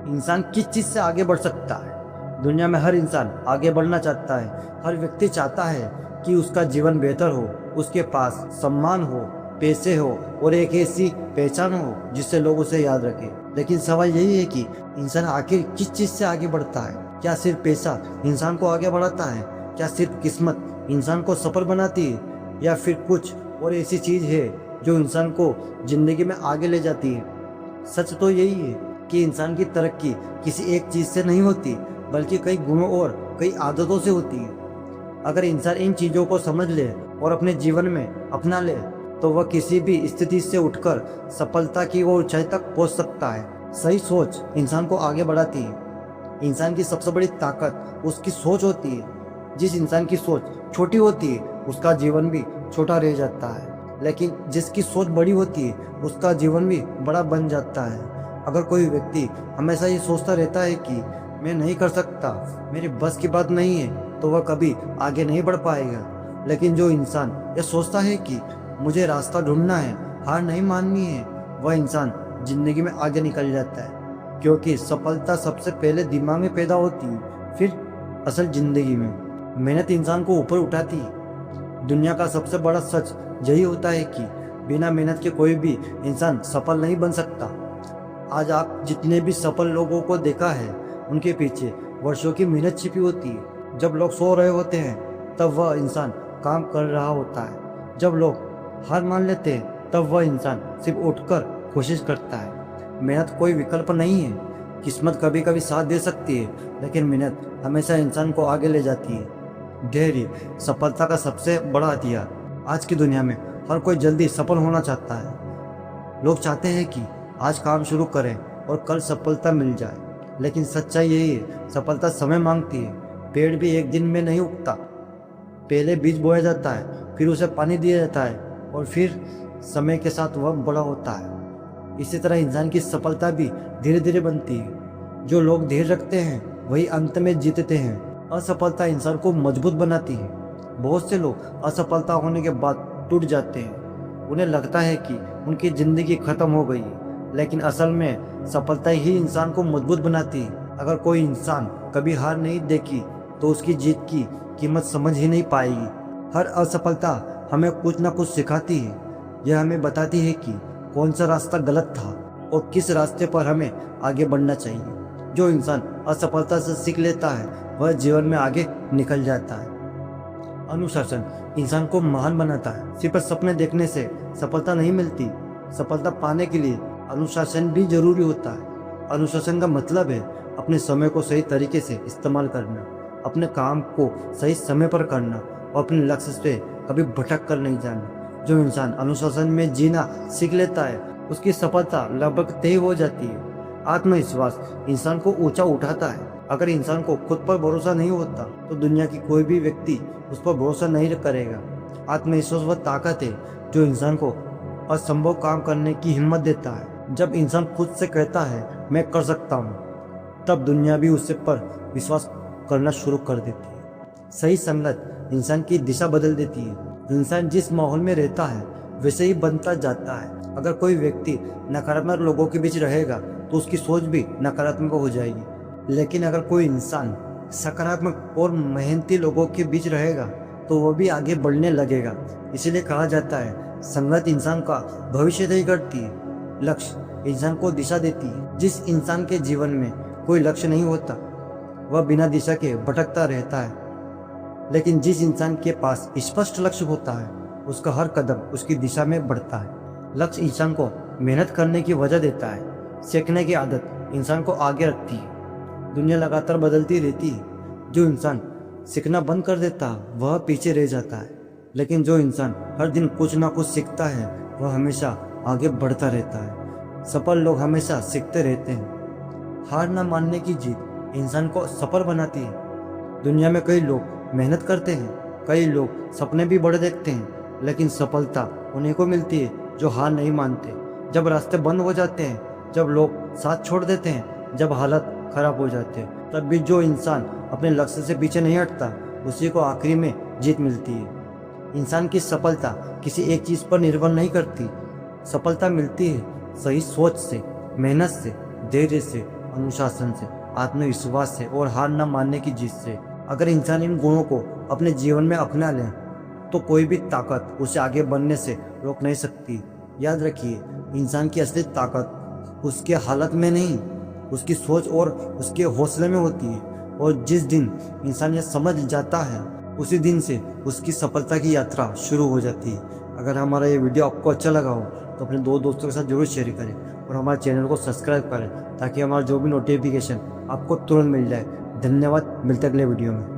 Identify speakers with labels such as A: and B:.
A: इंसान किस चीज़ से आगे बढ़ सकता है। दुनिया में हर इंसान आगे बढ़ना चाहता है। हर व्यक्ति चाहता है कि उसका जीवन बेहतर हो, उसके पास सम्मान हो, पैसे हो और एक ऐसी पहचान हो जिससे लोग उसे याद रखें। लेकिन सवाल यही है कि इंसान आखिर किस चीज़ से आगे बढ़ता है। क्या सिर्फ पैसा इंसान को आगे बढ़ाता है? क्या सिर्फ किस्मत इंसान को सफल बनाती है, या फिर कुछ और ऐसी चीज़ है जो इंसान को जिंदगी में आगे ले जाती है? सच तो यही है कि इंसान की तरक्की किसी एक चीज़ से नहीं होती, बल्कि कई गुणों और कई आदतों से होती है। अगर इंसान इन चीज़ों को समझ ले और अपने जीवन में अपना ले, तो वह किसी भी स्थिति से उठकर सफलता की ओर ऊंचाई तक पहुंच सकता है। सही सोच इंसान को आगे बढ़ाती है। इंसान की सबसे बड़ी ताकत उसकी सोच होती है। जिस इंसान की सोच छोटी होती है, उसका जीवन भी छोटा रह जाता है, लेकिन जिसकी सोच बड़ी होती है, उसका जीवन भी बड़ा बन जाता है। अगर कोई व्यक्ति हमेशा ये सोचता रहता है कि मैं नहीं कर सकता, मेरी बस की बात नहीं है, तो वह कभी आगे नहीं बढ़ पाएगा। लेकिन जो इंसान ये सोचता है कि मुझे रास्ता ढूंढना है, हार नहीं माननी है, वह इंसान जिंदगी में आगे निकल जाता है। क्योंकि सफलता सबसे पहले दिमाग में पैदा होती है, फिर असल जिंदगी में। मेहनत इंसान को ऊपर उठाती है। दुनिया का सबसे बड़ा सच यही होता है कि बिना मेहनत के कोई भी इंसान सफल नहीं बन सकता। आज आप जितने भी सफल लोगों को देखा है, उनके पीछे वर्षों की मेहनत छिपी होती है। जब लोग सो रहे होते हैं, तब वह इंसान काम कर रहा होता है। जब लोग हार मान लेते हैं, तब वह इंसान सिर्फ उठकर कोशिश करता है। मेहनत कोई विकल्प नहीं है। किस्मत कभी कभी साथ दे सकती है, लेकिन मेहनत हमेशा इंसान को आगे ले जाती है। धैर्य सफलता का सबसे बड़ा हथियार। आज की दुनिया में हर कोई जल्दी सफल होना चाहता है। लोग चाहते हैं कि आज काम शुरू करें और कल सफलता मिल जाए, लेकिन सच्चाई यही है, सफलता समय मांगती है। पेड़ भी एक दिन में नहीं उगता। पहले बीज बोया जाता है, फिर उसे पानी दिया जाता है, और फिर समय के साथ वह बड़ा होता है। इसी तरह इंसान की सफलता भी धीरे धीरे बनती है। जो लोग धैर्य रखते हैं, वही अंत में जीतते हैं। असफलता इंसान को मजबूत बनाती है। बहुत से लोग असफलता होने के बाद टूट जाते हैं। उन्हें लगता है कि उनकी जिंदगी खत्म हो गई है, लेकिन असल में सफलता ही इंसान को मजबूत बनाती है। अगर कोई इंसान कभी हार नहीं देखी, तो उसकी जीत की कीमत समझ ही नहीं पाएगी। हर असफलता हमें कुछ ना कुछ सिखाती है। यह हमें बताती है कि कौन सा रास्ता गलत था और किस रास्ते पर हमें आगे बढ़ना चाहिए। जो इंसान असफलता से सीख लेता है, वह जीवन में आगे निकल जाता है। अनुशासन इंसान को महान बनाता है। सिर्फ सपने देखने से सफलता नहीं मिलती। सफलता पाने के लिए अनुशासन भी जरूरी होता है। अनुशासन का मतलब है अपने समय को सही तरीके से इस्तेमाल करना, अपने काम को सही समय पर करना और अपने लक्ष्य से कभी भटक कर नहीं जाना। जो इंसान अनुशासन में जीना सीख लेता है, उसकी सफलता लगभग तय हो जाती है। आत्मविश्वास इंसान को ऊंचा उठाता है। अगर इंसान को खुद पर भरोसा नहीं होता, तो दुनिया की कोई भी व्यक्ति उस पर भरोसा नहीं करेगा। आत्मविश्वास वह ताकत है जो इंसान को असंभव काम करने की हिम्मत देता है। जब इंसान खुद से कहता है मैं कर सकता हूँ, तब दुनिया भी उससे पर विश्वास करना शुरू कर देती है। सही संगत इंसान की दिशा बदल देती है। इंसान जिस माहौल में रहता है, वैसे ही बनता जाता है। अगर कोई व्यक्ति नकारात्मक लोगों के बीच रहेगा, तो उसकी सोच भी नकारात्मक हो जाएगी। लेकिन अगर कोई इंसान सकारात्मक और मेहनती लोगों के बीच रहेगा, तो वह भी आगे बढ़ने लगेगा। इसीलिए कहा जाता है, संगत इंसान का भविष्य तय करती है, लक्ष्य इंसान को दिशा देती है। जिस इंसान के जीवन में कोई लक्ष्य नहीं होता, वह बिना दिशा के भटकता रहता है। लेकिन जिस इंसान के पास स्पष्ट लक्ष्य होता है, उसका हर कदम उसकी दिशा में बढ़ता है। लक्ष्य इंसान को मेहनत करने की वजह देता है। सीखने की आदत इंसान को आगे रखती है। दुनिया लगातार बदलती रहती है। जो इंसान सीखना बंद कर देता है, वह पीछे रह जाता है। लेकिन जो इंसान हर दिन कुछ ना कुछ सीखता है, वह हमेशा आगे बढ़ता रहता है। सफल लोग हमेशा सीखते रहते हैं। हार ना मानने की जीत इंसान को सफल बनाती है। दुनिया में कई लोग मेहनत करते हैं, कई लोग सपने भी बड़े देखते हैं, लेकिन सफलता उन्हीं को मिलती है जो हार नहीं मानते। जब रास्ते बंद हो जाते हैं, जब लोग साथ छोड़ देते हैं, जब हालत खराब हो जाते हैं, तब भी जो इंसान अपने लक्ष्य से पीछे नहीं हटता, उसी को आखिरी में जीत मिलती है। इंसान की सफलता किसी एक चीज़ पर निर्भर नहीं करती। सफलता मिलती है सही सोच से, मेहनत से, धैर्य से, अनुशासन से, आत्मविश्वास से और हार न मानने की जिद से। अगर इंसान इन गुणों को अपने जीवन में अपना ले तो कोई भी ताकत उसे आगे बढ़ने से रोक नहीं सकती। याद रखिए, इंसान की असली ताकत उसके हालत में नहीं, उसकी सोच और उसके हौसले में होती है। और जिस दिन इंसान यह समझ जाता है, उसी दिन से उसकी सफलता की यात्रा शुरू हो जाती है। अगर हमारा ये वीडियो आपको अच्छा लगा हो तो अपने दो दोस्तों के साथ जरूर शेयर करें और हमारे चैनल को सब्सक्राइब करें ताकि हमारा जो भी नोटिफिकेशन आपको तुरंत मिल जाए। धन्यवाद, मिलते अगले वीडियो में।